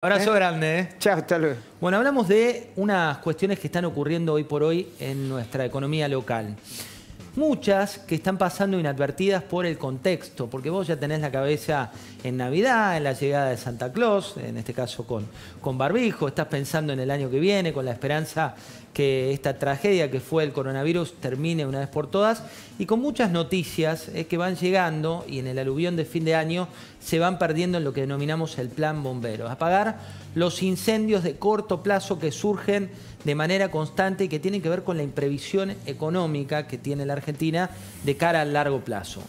Abrazo grande, ¿eh? Chao, hasta luego. Bueno, hablamos de unas cuestiones que están ocurriendo hoy por hoy en nuestra economía local. Muchas que están pasando inadvertidas por el contexto, porque vos ya tenés la cabeza en Navidad, en la llegada de Santa Claus, en este caso con barbijo, estás pensando en el año que viene, con la esperanza que esta tragedia que fue el coronavirus termine una vez por todas, y con muchas noticias que van llegando y en el aluvión de fin de año se van perdiendo en lo que denominamos el plan bomberos. Apagar los incendios de corto plazo que surgen de manera constante y que tienen que ver con la imprevisión económica que tiene la Argentina de cara al largo plazo.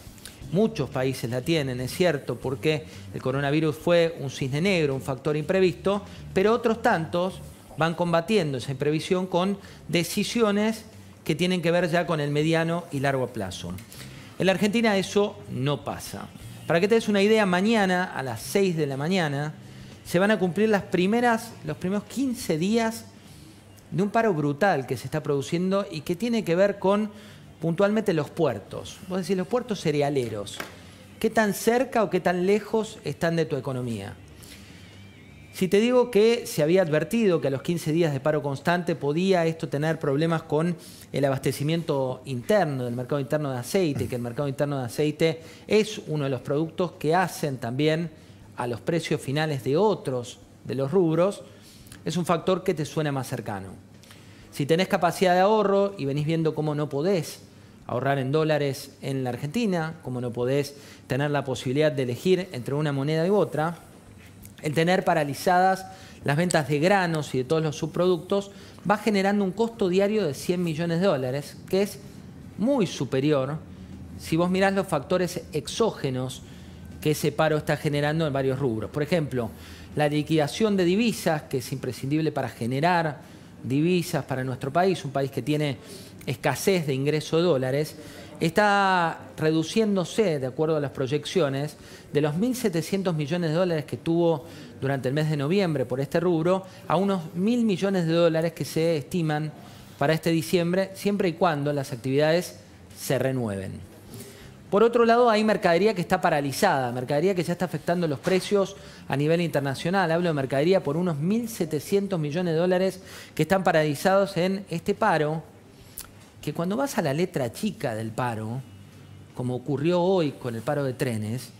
Muchos países la tienen, es cierto, porque el coronavirus fue un cisne negro, un factor imprevisto, pero otros tantos van combatiendo esa imprevisión con decisiones que tienen que ver ya con el mediano y largo plazo. En la Argentina eso no pasa. Para que te des una idea, mañana a las 6 de la mañana se van a cumplir los primeros 15 días de un paro brutal que se está produciendo y que tiene que ver con puntualmente los puertos. Vos decís, los puertos cerealeros. ¿Qué tan cerca o qué tan lejos están de tu economía? Si te digo que se había advertido que a los 15 días de paro constante podía esto tener problemas con el abastecimiento interno, del mercado interno de aceite, que el mercado interno de aceite es uno de los productos que hacen también a los precios finales de otros de los rubros, es un factor que te suena más cercano. Si tenés capacidad de ahorro y venís viendo cómo no podés ahorrar en dólares en la Argentina, cómo no podés tener la posibilidad de elegir entre una moneda y otra, el tener paralizadas las ventas de granos y de todos los subproductos va generando un costo diario de 100 millones de dólares, que es muy superior si vos mirás los factores exógenos que ese paro está generando en varios rubros. Por ejemplo, la liquidación de divisas, que es imprescindible para generar divisas para nuestro país, un país que tiene escasez de ingreso de dólares, está reduciéndose, de acuerdo a las proyecciones, de los 1.700 millones de dólares que tuvo durante el mes de noviembre por este rubro, a unos 1.000 millones de dólares que se estiman para este diciembre, siempre y cuando las actividades se renueven. Por otro lado, hay mercadería que está paralizada, mercadería que ya está afectando los precios a nivel internacional. Hablo de mercadería por unos 1.700 millones de dólares que están paralizados en este paro, que cuando vas a la letra chica del paro, como ocurrió hoy con el paro de trenes,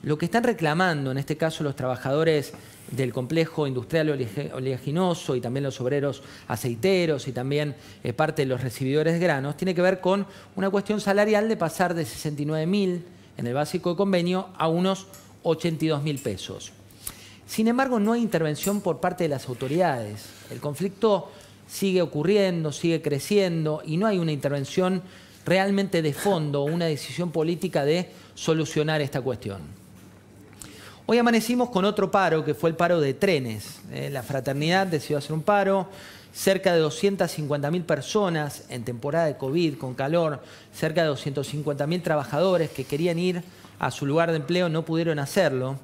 lo que están reclamando, en este caso los trabajadores del complejo industrial oleaginoso y también los obreros aceiteros y también parte de los recibidores de granos, tiene que ver con una cuestión salarial de pasar de 69.000 en el básico de convenio a unos 82.000 pesos. Sin embargo, no hay intervención por parte de las autoridades. El conflicto sigue ocurriendo, sigue creciendo y no hay una intervención realmente de fondo, una decisión política de solucionar esta cuestión. Hoy amanecimos con otro paro, que fue el paro de trenes. La Fraternidad decidió hacer un paro, cerca de 250.000 personas en temporada de COVID, con calor, cerca de 250.000 trabajadores que querían ir a su lugar de empleo, no pudieron hacerlo.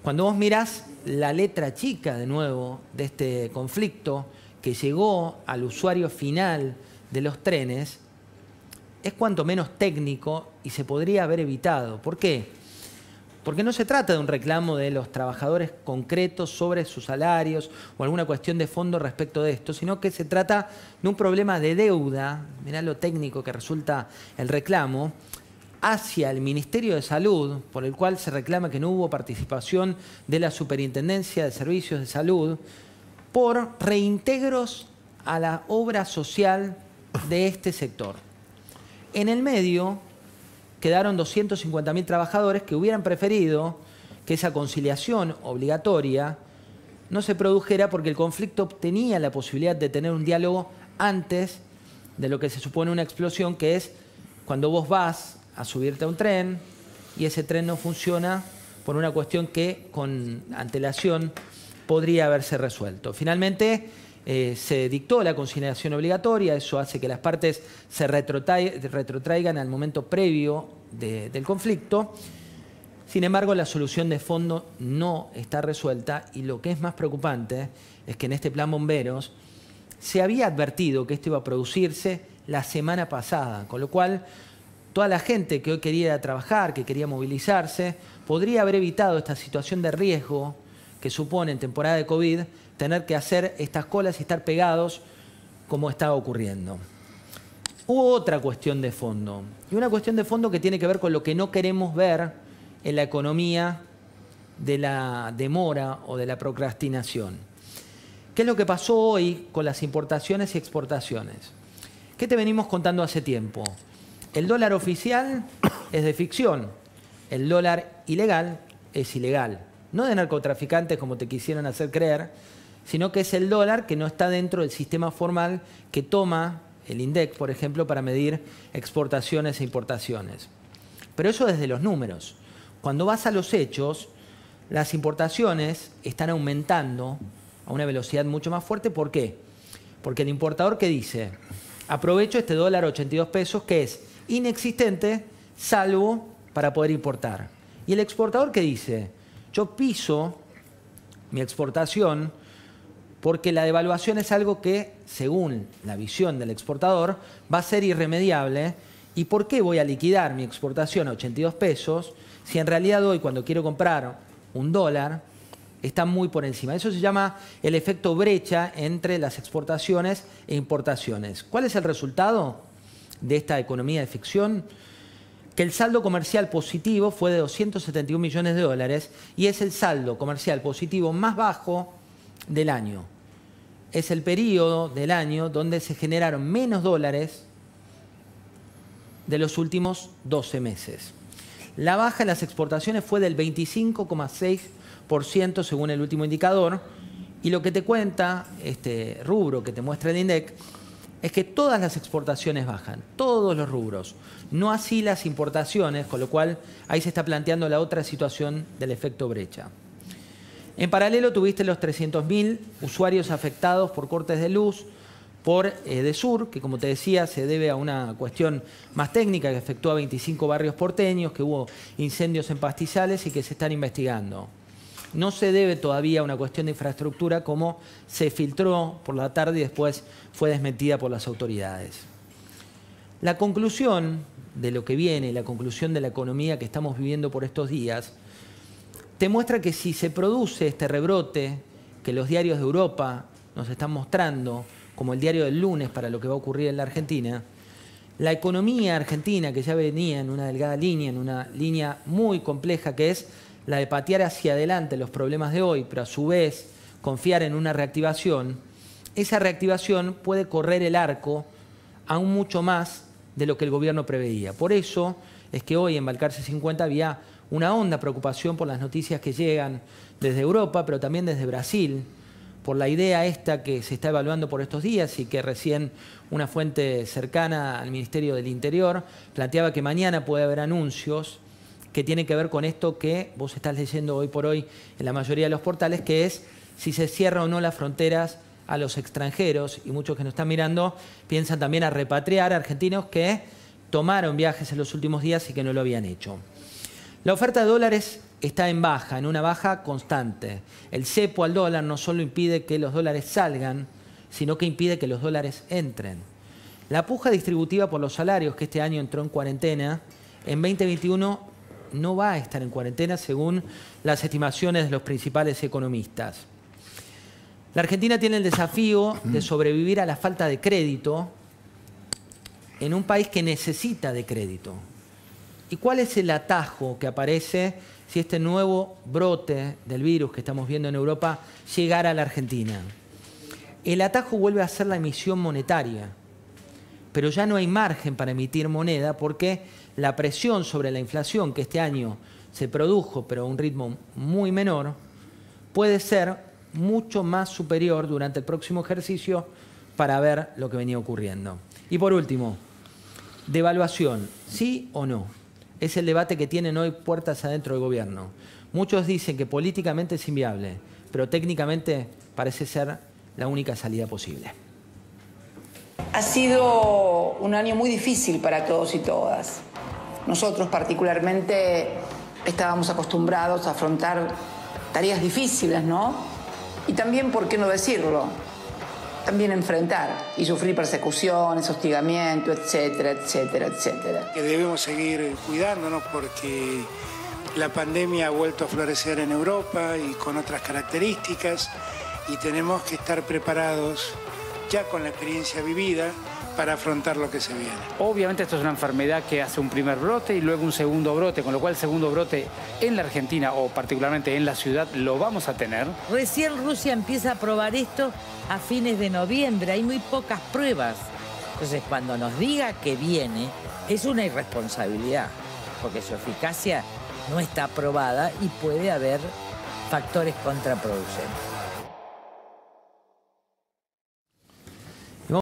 Cuando vos mirás la letra chica, de nuevo, de este conflicto, que llegó al usuario final de los trenes, es cuanto menos técnico y se podría haber evitado. ¿Por qué? Porque no se trata de un reclamo de los trabajadores concretos sobre sus salarios o alguna cuestión de fondo respecto de esto, sino que se trata de un problema de deuda, mirá lo técnico que resulta el reclamo, hacia el Ministerio de Salud, por el cual se reclama que no hubo participación de la Superintendencia de Servicios de Salud, por reintegros a la obra social de este sector. En el medio quedaron 250.000 trabajadores que hubieran preferido que esa conciliación obligatoria no se produjera porque el conflicto tenía la posibilidad de tener un diálogo antes de lo que se supone una explosión, que es cuando vos vas a subirte a un tren y ese tren no funciona por una cuestión que con antelación podría haberse resuelto. Finalmente se dictó la conciliación obligatoria, eso hace que las partes se retrotraigan al momento previo del conflicto. Sin embargo, la solución de fondo no está resuelta y lo que es más preocupante es que en este plan bomberos se había advertido que esto iba a producirse la semana pasada, con lo cual toda la gente que hoy quería trabajar, que quería movilizarse, podría haber evitado esta situación de riesgo que supone en temporada de COVID tener que hacer estas colas y estar pegados como estaba ocurriendo. Hubo otra cuestión de fondo, y una cuestión de fondo que tiene que ver con lo que no queremos ver en la economía de la demora o de la procrastinación. ¿Qué es lo que pasó hoy con las importaciones y exportaciones? ¿Qué te venimos contando hace tiempo? El dólar oficial es de ficción, el dólar ilegal es ilegal. No de narcotraficantes como te quisieron hacer creer, sino que es el dólar que no está dentro del sistema formal que toma el INDEC, por ejemplo, para medir exportaciones e importaciones. Pero eso desde los números. Cuando vas a los hechos, las importaciones están aumentando a una velocidad mucho más fuerte. ¿Por qué? Porque el importador que dice, aprovecho este dólar a 82 pesos que es inexistente salvo para poder importar. Y el exportador que dice, yo piso mi exportación porque la devaluación es algo que, según la visión del exportador, va a ser irremediable. ¿Y por qué voy a liquidar mi exportación a 82 pesos si en realidad hoy, cuando quiero comprar un dólar, está muy por encima? Eso se llama el efecto brecha entre las exportaciones e importaciones. ¿Cuál es el resultado de esta economía de ficción? Que el saldo comercial positivo fue de 271 millones de dólares y es el saldo comercial positivo más bajo del año. Es el periodo del año donde se generaron menos dólares de los últimos 12 meses. La baja en las exportaciones fue del 25,6% según el último indicador, y lo que te cuenta este rubro que te muestra el INDEC es que todas las exportaciones bajan, todos los rubros, no así las importaciones, con lo cual ahí se está planteando la otra situación del efecto brecha. En paralelo tuviste los 300.000 usuarios afectados por cortes de luz por Edesur, que como te decía se debe a una cuestión más técnica que afectó a 25 barrios porteños, que hubo incendios en pastizales y que se están investigando. No se debe todavía a una cuestión de infraestructura como se filtró por la tarde y después fue desmentida por las autoridades. La conclusión de lo que viene, la conclusión de la economía que estamos viviendo por estos días, te muestra que si se produce este rebrote que los diarios de Europa nos están mostrando, como el diario del lunes para lo que va a ocurrir en la Argentina, la economía argentina, que ya venía en una delgada línea, en una línea muy compleja que es la de patear hacia adelante los problemas de hoy, pero a su vez confiar en una reactivación, esa reactivación puede correr el arco aún mucho más de lo que el gobierno preveía. Por eso es que hoy en Balcarce 50 había una honda preocupación por las noticias que llegan desde Europa, pero también desde Brasil, por la idea esta que se está evaluando por estos días y que recién una fuente cercana al Ministerio del Interior planteaba que mañana puede haber anuncios que tienen que ver con esto que vos estás leyendo hoy por hoy en la mayoría de los portales, que es si se cierran o no las fronteras a los extranjeros, y muchos que nos están mirando piensan también a repatriar a argentinos que tomaron viajes en los últimos días y que no lo habían hecho. La oferta de dólares está en baja, en una baja constante. El cepo al dólar no solo impide que los dólares salgan, sino que impide que los dólares entren. La puja distributiva por los salarios, que este año entró en cuarentena, en 2021 no va a estar en cuarentena según las estimaciones de los principales economistas. La Argentina tiene el desafío de sobrevivir a la falta de crédito en un país que necesita de crédito. ¿Y cuál es el atajo que aparece si este nuevo brote del virus que estamos viendo en Europa llegara a la Argentina? El atajo vuelve a ser la emisión monetaria, pero ya no hay margen para emitir moneda porque la presión sobre la inflación que este año se produjo, pero a un ritmo muy menor, puede ser mucho más superior durante el próximo ejercicio para ver lo que venía ocurriendo. Y por último, devaluación, ¿sí o no? Es el debate que tienen hoy puertas adentro del gobierno. Muchos dicen que políticamente es inviable, pero técnicamente parece ser la única salida posible. Ha sido un año muy difícil para todos y todas. Nosotros particularmente estábamos acostumbrados a afrontar tareas difíciles, ¿no? Y también, ¿por qué no decirlo?, también enfrentar y sufrir persecuciones, hostigamiento, etcétera, etcétera, etcétera. Que debemos seguir cuidándonos porque La pandemia ha vuelto a florecer en Europa y con otras características, y tenemos que estar preparados ya con la experiencia vivida para afrontar lo que se viene. Obviamente esto es una enfermedad que hace un primer brote y luego un segundo brote, con lo cual el segundo brote en la Argentina o particularmente en la ciudad lo vamos a tener. Recién Rusia empieza a probar esto a fines de noviembre, hay muy pocas pruebas. Entonces cuando nos diga que viene es una irresponsabilidad, porque su eficacia no está probada y puede haber factores contraproducentes.